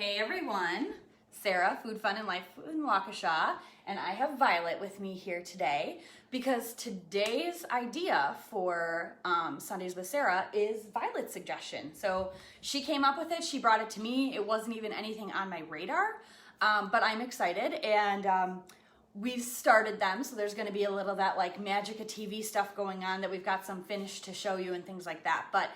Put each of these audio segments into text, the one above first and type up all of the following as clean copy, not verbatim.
Hey everyone, Sarah, Food Fun and Life in Waukesha, and I have Violet with me here today because today's idea for Sundays with Sarah is Violet's suggestion. So she came up with it, she brought it to me, it wasn't even anything on my radar, but I'm excited and we've started them, so there's gonna be a little of that like magic of TV stuff going on that we've got some finished to show you and things like that. But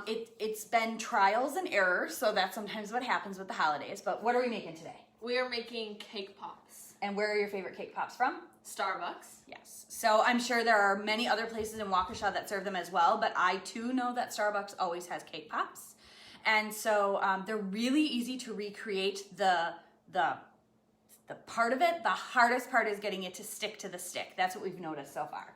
it's been trials and errors, so that's sometimes what happens with the holidays. But what are we making today? We are making cake pops. And where are your favorite cake pops from? Starbucks. Yes. So I'm sure there are many other places in Waukesha that serve them as well, but I too know that Starbucks always has cake pops. And so they're really easy to recreate. The part of it, the hardest part is getting it to stick to the stick. That's what we've noticed so far.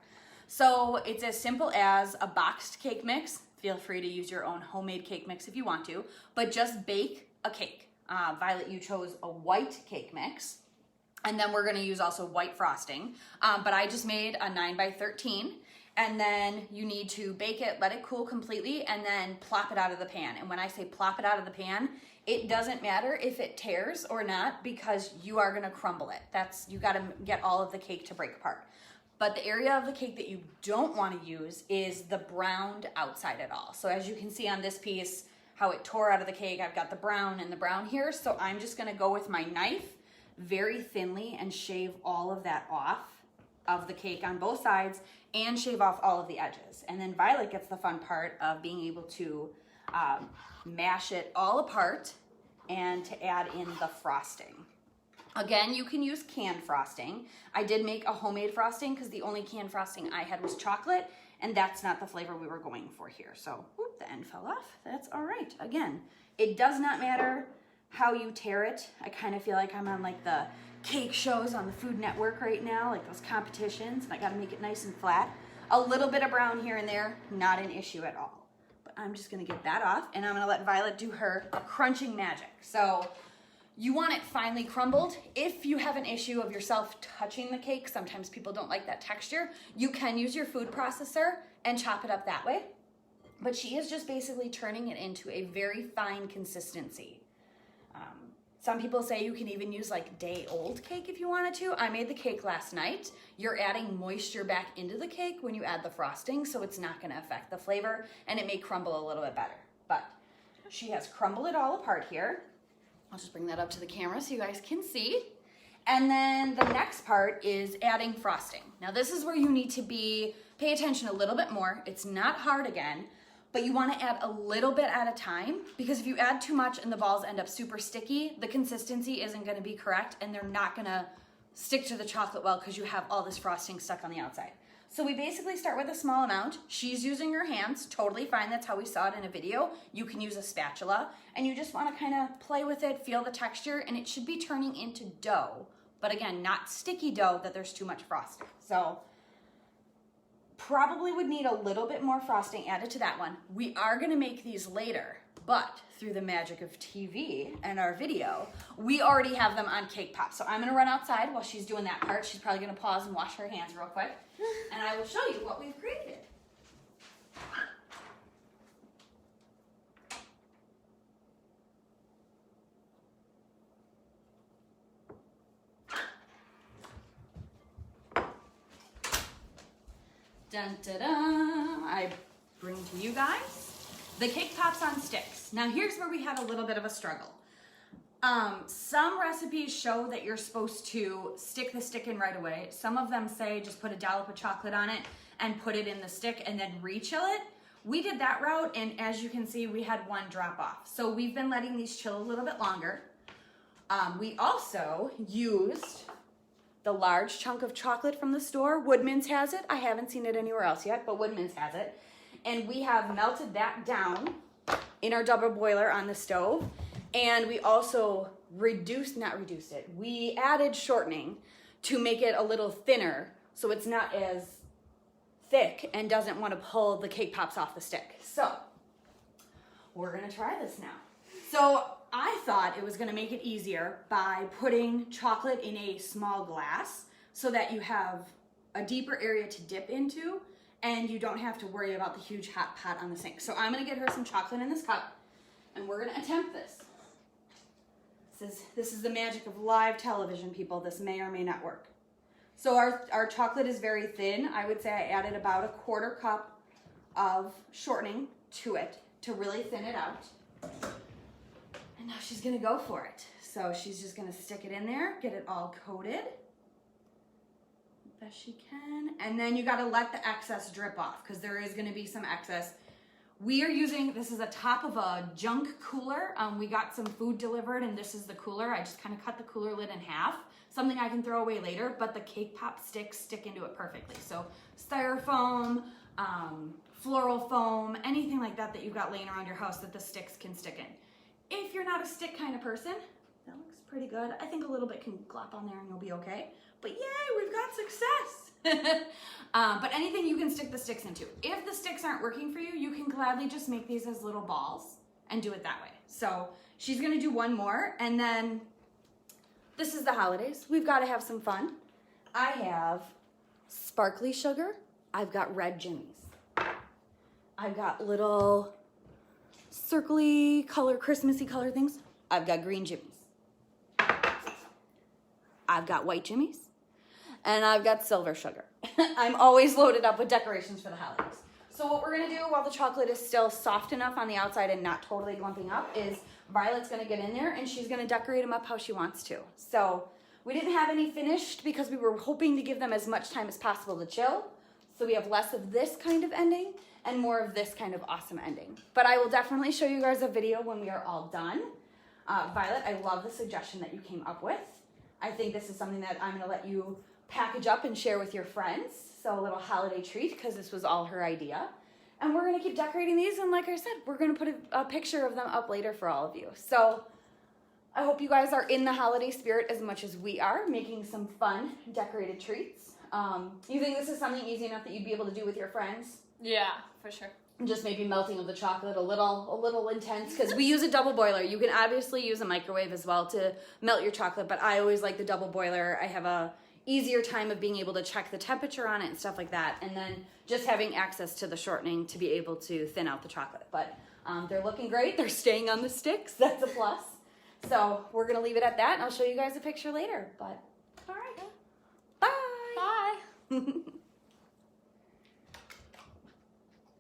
So it's as simple as a boxed cake mix. Feel free to use your own homemade cake mix if you want to, but just bake a cake. Violet, you chose a white cake mix, and then we're gonna use also white frosting, but I just made a 9 by 13, and then you need to bake it, let it cool completely, and then plop it out of the pan. And when I say plop it out of the pan, it doesn't matter if it tears or not because you are gonna crumble it. You gotta get all of the cake to break apart. But the area of the cake that you don't want to use is the browned outside at all. So as you can see on this piece, how it tore out of the cake, I've got the brown and the brown here. So I'm just gonna go with my knife very thinly and shave all of that off of the cake on both sides and shave off all of the edges. And then Violet gets the fun part of being able to mash it all apart and to add in the frosting. Again, you can use canned frosting. I did make a homemade frosting because the only canned frosting I had was chocolate, and that's not the flavor we were going for here. So, whoop, the end fell off. That's all right. Again, it does not matter how you tear it. I kind of feel like I'm on like the cake shows on the Food Network right now, like those competitions, and I gotta make it nice and flat. A little bit of brown here and there, not an issue at all. But I'm just gonna get that off, and I'm gonna let Violet do her crunching magic. So, you want it finely crumbled. If you have an issue of yourself touching the cake, sometimes people don't like that texture, you can use your food processor and chop it up that way. But she is just basically turning it into a very fine consistency. Some people say you can even use like day-old cake if you wanted to. I made the cake last night. You're adding moisture back into the cake when you add the frosting, so it's not gonna affect the flavor, and it may crumble a little bit better. But she has crumbled it all apart here. I'll just bring that up to the camera so you guys can see. And then the next part is adding frosting. Now this is where you need to pay attention a little bit more. It's not hard again, but you want to add a little bit at a time because if you add too much and the balls end up super sticky, the consistency isn't going to be correct and they're not going to stick to the chocolate well because you have all this frosting stuck on the outside. So we basically start with a small amount. She's using her hands, totally fine. That's how we saw it in a video. You can use a spatula and you just want to kind of play with it, feel the texture, and it should be turning into dough. But again, not sticky dough that there's too much frosting. So probably would need a little bit more frosting added to that one. We are gonna make these later, but through the magic of TV and our video, we already have them on cake pops. So I'm gonna run outside while she's doing that part. She's probably gonna pause and wash her hands real quick. And I will show you what we've created. Dun, da, da. I bring to you guys the cake pops on sticks. Now here's where we had a little bit of a struggle. Some recipes show that you're supposed to stick the stick in right away. Some of them say just put a dollop of chocolate on it and put it in the stick and then re-chill it. We did that route, and as you can see, we had one drop off. So we've been letting these chill a little bit longer. We also used the large chunk of chocolate from the store. Woodman's has it. I haven't seen it anywhere else yet, but Woodman's has it. And we have melted that down in our double boiler on the stove. And we also we added shortening to make it a little thinner so it's not as thick and doesn't want to pull the cake pops off the stick. So we're gonna try this now. So I thought it was gonna make it easier by putting chocolate in a small glass so that you have a deeper area to dip into and you don't have to worry about the huge hot pot on the sink. So I'm gonna get her some chocolate in this cup and we're gonna attempt this. This is the magic of live television, people. This may or may not work. So our chocolate is very thin. I would say I added about a 1/4 cup of shortening to it to really thin it out. And now she's gonna go for it. So she's just gonna stick it in there, get it all coated. Best she can. And then you gotta let the excess drip off because there is gonna be some excess. We are using, this is a top of a junk cooler. We got some food delivered and this is the cooler. I just kind of cut the cooler lid in half. Something I can throw away later, but the cake pop sticks stick into it perfectly. So styrofoam, floral foam, anything like that that you've got laying around your house that the sticks can stick in. If you're not a stick kind of person, that looks pretty good. I think a little bit can glop on there and you'll be okay. But yay, we've got success. But anything you can stick the sticks into. If the sticks aren't working for you, you can gladly just make these as little balls and do it that way. So she's gonna do one more and then this is the holidays. We've gotta have some fun. I have sparkly sugar. I've got red jimmies. I've got little circly color, Christmassy color things. I've got green jimmies. I've got white jimmies. And I've got silver sugar. I'm always loaded up with decorations for the holidays. So what we're gonna do while the chocolate is still soft enough on the outside and not totally lumping up is Violet's gonna get in there and she's gonna decorate them up how she wants to. So we didn't have any finished because we were hoping to give them as much time as possible to chill. So we have less of this kind of ending and more of this kind of awesome ending. But I will definitely show you guys a video when we are all done. Violet, I love the suggestion that you came up with. I think this is something that I'm gonna let you package up and share with your friends. So a little holiday treat because this was all her idea. And we're gonna keep decorating these and like I said, we're gonna put a picture of them up later for all of you. So I hope you guys are in the holiday spirit as much as we are, making some fun decorated treats. You think this is something easy enough that you'd be able to do with your friends? Yeah, for sure. Just maybe melting of the chocolate a little intense because we use a double boiler. You can obviously use a microwave as well to melt your chocolate, but I always like the double boiler. I have a easier time of being able to check the temperature on it and stuff like that, and then just having access to the shortening to be able to thin out the chocolate. But they're looking great. They're staying on the sticks. That's a plus. So we're gonna leave it at that, and I'll show you guys a picture later. But all right, bye. Bye.